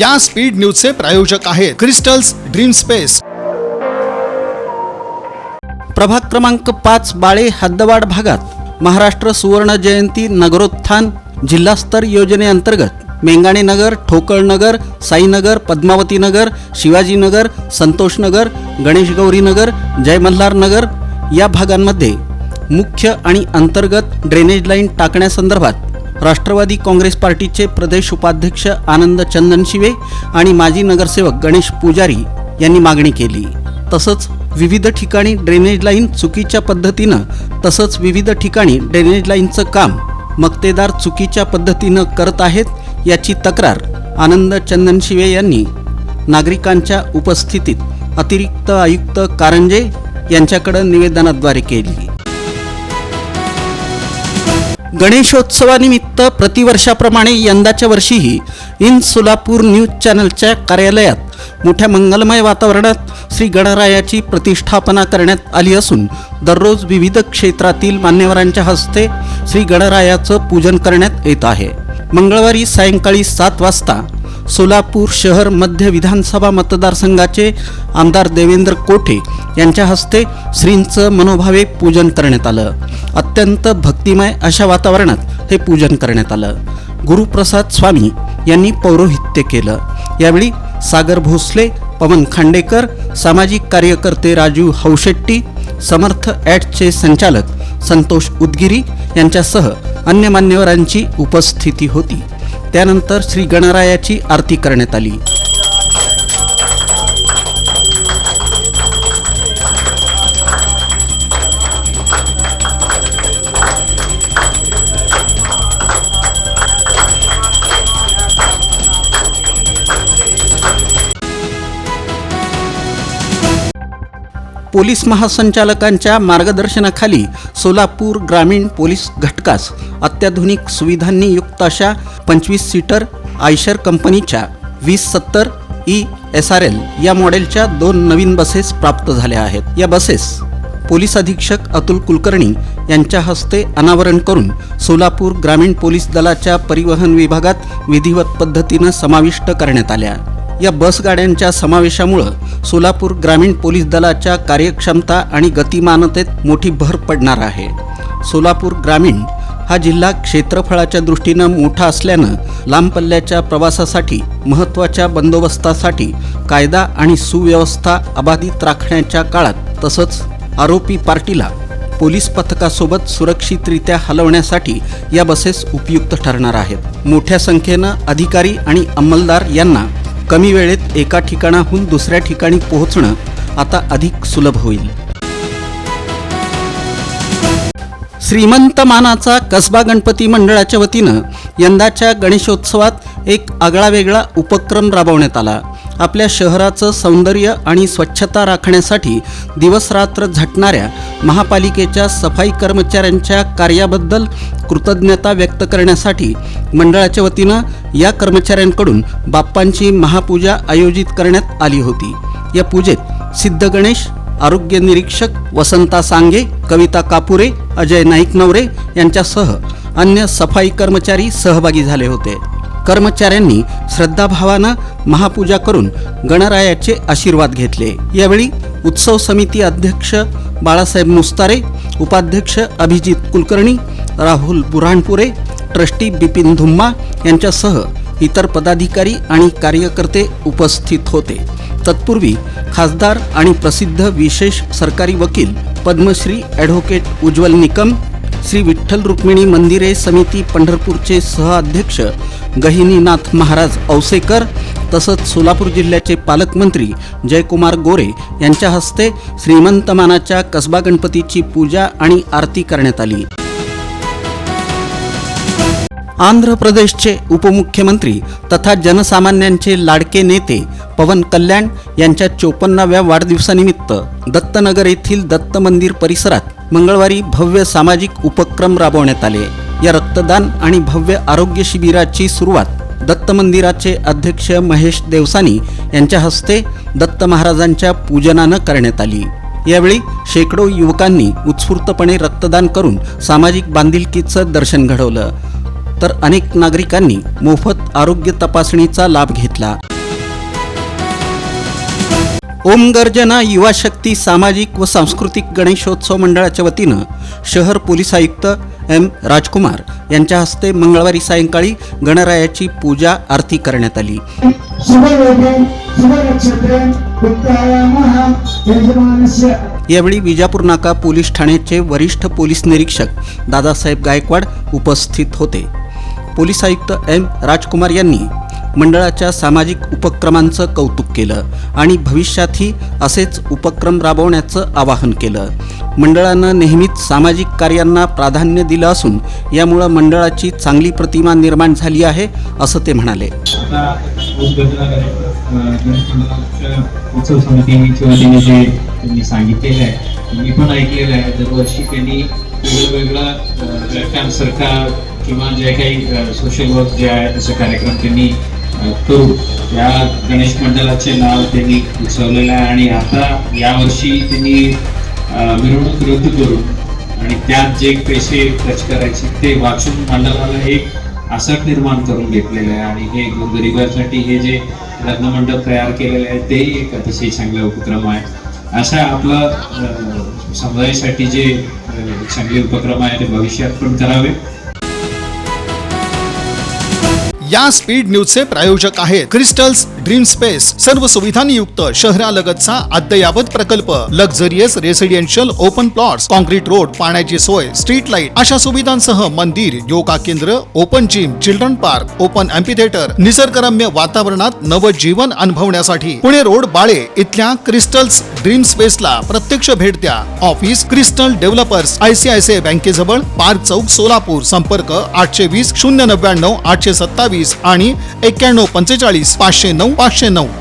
या स्पीड न्यूजचे प्रायोजक आहेत क्रिस्टल्स ड्रीम स्पेस। प्रभाग क्रमांक 5 बाळे हद्दवाड भागात महाराष्ट्र सुवर्ण जयंती नगरोत्थान जिल्हास्तर योजनेअंतर्गत मेंगाणे नगर, ठोकळ नगर, साईनगर, पद्मावती नगर, शिवाजी नगर, संतोष नगर, गणेश गौरी नगर, जय मल्हार नगर या भागांमध्ये मुख्य आणि अंतर्गत ड्रेनेज लाईन टाकण्यासंदर्भात राष्ट्रवादी काँग्रेस पार्टीचे प्रदेश उपाध्यक्ष आनंद चंदनशिवे आणि माजी नगरसेवक गणेश पुजारी यांनी मागणी केली। तसंच विविध ठिकाणी ड्रेनेज लाईन चुकीच्या पद्धतीनं तसंच विविध ठिकाणी ड्रेनेज लाईनचं काम मक्तेदार चुकीच्या पद्धतीनं करत आहेत याची तक्रार आनंद चंदनशिवे यांनी नागरिकांच्या उपस्थितीत अतिरिक्त आयुक्त कारंजे यांच्याकडे निवेदनाद्वारे केली। गणेशोत्सवानिमित्त प्रतिवर्षाप्रमाणे यंदाच्या वर्षीही इन सोलापूर न्यूज चॅनलच्या कार्यालयात मोठ्या मंगलमय वातावरणात श्री गणरायाची प्रतिष्ठापना करण्यात आली असून दररोज विविध क्षेत्रातील मान्यवरांच्या हस्ते श्री गणरायाचं पूजन करण्यात येत आहे। मंगळवारी सायंकाळी 7 वाजता सोलापूर शहर मध्य विधानसभा मतदारसंघाचे आमदार देवेंद्र कोठे यांच्या हस्ते श्रींचं मनोभावे पूजन करण्यात आलं। अत्यंत भक्तिमय अशा वातावरणात हे पूजन करण्यात आलं। गुरुप्रसाद स्वामी यांनी पौरोहित्य केलं। यावेळी सागर भोसले, पवन खांडेकर, सामाजिक कार्यकर्ते राजू हौशेट्टी, समर्थ ॲडचे संचालक संतोष उदगिरी यांच्यासह अन्य मान्यवरांची उपस्थिती होती। त्यानंतर श्री गणरायाची आरती करण्यात आली। पोलीस महासंचालकांच्या मार्गदर्शनाखाली सोलापूर ग्रामीण पोलीस घटकास अत्याधुनिक सुविधांनी युक्त अशा 25 सीटर आयशर कंपनीच्या 2070 ESRL या मॉडेलच्या 2 नवीन बसेस प्राप्त झाल्या आहेत। या बसेस पोलीस अधीक्षक अतुल कुलकर्णी यांच्या हस्ते अनावरण करून सोलापूर ग्रामीण पोलीस दलाच्या परिवहन विभागात विधिवत पद्धतीने समाविष्ट करण्यात आल्या। या बस गाड्यांच्या समावेशामुळे सोलापूर ग्रामीण पोलीस दलाच्या कार्यक्षमता आणि गतिमानतेत मोठी भर पडणार आहे। सोलापूर ग्रामीण हा जिल्हा क्षेत्रफळाच्या दृष्टीने मोठा असल्याने लांब पल्ल्याच्या प्रवासासाठी महत्त्वाच्या बंदोबस्तासाठी कायदा आणि सुव्यवस्था अबाधित राखण्याच्या काळात तसंच आरोपी पार्टीला पोलीस पथकासोबत सुरक्षितरित्या हलवण्यासाठी या बसेस उपयुक्त ठरणार आहेत। मोठ्या संख्येने अधिकारी आणि अंमलदार यांना कमी वेळेत एका ठिकाणाहून दुसऱ्या ठिकाणी पोहोचणं आता अधिक सुलभ होईल। श्रीमंत मानाचा कसबा गणपती मंडळाच्या वतीनं यंदाच्या गणेशोत्सवात एक आगळावेगळा उपक्रम राबवण्यात आला। आपल्या शहराचं सौंदर्य आणि स्वच्छता राखण्यासाठी दिवसरात्र झटणाऱ्या महापालिकेच्या सफाई कर्मचाऱ्यांच्या कार्याबद्दल कृतज्ञता व्यक्त करण्यासाठी मंडळाच्या वतीनं या कर्मचाऱ्यांकडून बाप्पांची महापूजा आयोजित करण्यात आली होती। या पूजेत सिद्ध गणेश, आरोग्य निरीक्षक वसंता सांगे, कविता कापुरे, अजय नाईक नवरे यांच्यासह अन्य सफाई कर्मचारी सहभागी झाले होते। कर्मचाऱ्यांनी श्रद्धाभावानं महापूजा करून गणरायाचे आशीर्वाद घेतले। यावेळी उत्सव समिती अध्यक्ष बाळासाहेब मुस्तारे, उपाध्यक्ष अभिजित कुलकर्णी, राहुल बुऱ्हाणपुरे, ट्रस्टी बिपिन धुम्मा यांच्यासह इतर पदाधिकारी आणि कार्यकर्ते उपस्थित होते। तत्पूर्वी खासदार आणि प्रसिद्ध विशेष सरकारी वकील पद्मश्री ॲडव्होकेट उज्ज्वल निकम, श्री विठ्ठल रुक्मिणी मंदिरे समिती पंढरपूरचे सहअध्यक्ष गहिनीनाथ महाराज औसेकर तसंच सोलापूर जिल्ह्याचे पालकमंत्री जयकुमार गोरे यांच्या हस्ते श्रीमंत मानाच्या कसबा गणपतीची पूजा आणि आरती करण्यात आली। आंध्र प्रदेशचे उपमुख्यमंत्री तथा जनसामान्यांचे लाडके नेते पवन कल्याण यांच्या 54व्या वाढदिवसानिमित्त दत्तनगर येथील दत्त मंदिर परिसरात मंगळवारी भव्य सामाजिक उपक्रम राबवण्यात आले। या रक्तदान आणि भव्य आरोग्य शिबिराची सुरुवात दत्त मंदिराचे अध्यक्ष महेश देवसानी यांच्या हस्ते दत्त महाराजांच्या पूजनानं करण्यात आली। यावेळी शेकडो युवकांनी उत्स्फूर्तपणे रक्तदान करून सामाजिक बांधिलकीचं दर्शन घडवलं, तर अनेक नागरिकांनी मोफत आरोग्य तपासणीचा लाभ घेतला। ओम गर्जना युवा शक्ती सामाजिक व सांस्कृतिक गणेशोत्सव मंडळाच्या वतीनं शहर पोलीस आयुक्त एम राजकुमार यांच्या हस्ते मंगळवारी सायंकाळी गणरायाची पूजा आरती करण्यात आली. यावेळी विजापूर नाका पोलीस ठाण्याचे वरिष्ठ पोलीस निरीक्षक दादासाहेब गायकवाड उपस्थित होते. पोलीस आयुक्त एम राजकुमार यांनी मंडळाच्या सामाजिक उपक्रमांचं कौतुक केलं आणि भविष्यातही असेच उपक्रम राबवण्याचं आवाहन केलं. मंडळानं नेहमीच सामाजिक कार्यांना प्राधान्य दिलं असून यामुळं मंडळाची चांगली प्रतिमा निर्माण झाली आहे असं ते म्हणाले. उत्सव समितीच्या वतीने जे त्यांनी सांगितलेलं आहे मी पण ऐकलेलं आहे. दरवर्षी त्यांनी वेगवेगळा व्याख्यान सरकार किंवा जे काही सोशल वर्क जे आहे तसे कार्यक्रम त्यांनी करू या गणेश मंडळाचे नाव त्यांनी उचललेलं आहे. आणि आता यावर्षी त्यांनी मिरवणूक रद्द करून आणि त्यात जे पैसे खर्च करायचे ते वाचून मंडळाला एक आसट निर्माण करून घेतलेलं आहे. आणि हे गरिबांसाठी हे जे रत्नमंडप तयार केलेलं आहे ते एक अतिशय चांगला उपक्रम आहे. अशा आपला समुदायासाठी जे चांगले उपक्रम आहे ते भविष्यात पण करावे. या स्पीड न्यूजचे प्रायोजक आहेत क्रिस्टल्स ड्रीम स्पेस. सर्व सुविधांनी युक्त शहरालगतचा अद्ययावत प्रकल्प. Luxurious residential open plots, concrete road, पाण्याची सोय, स्ट्रीट लाईट अशा सुविधांसह मंदिर, योगा केंद्र, open gym, children park, open amphitheatre, निसर्गरम्य वातावरणात नवजीवन अनुभवण्यासाठी पुणे रोड बाळे इथल्या क्रिस्टल्स ड्रीम स्पेसला प्रत्यक्ष भेट द्या. ऑफिस क्रिस्टल डेव्हलपर्स, ICICI बँकेजवळ, पार्क चौक, सोलापूर. संपर्क 820 099 827 आणि 91 45 509 509.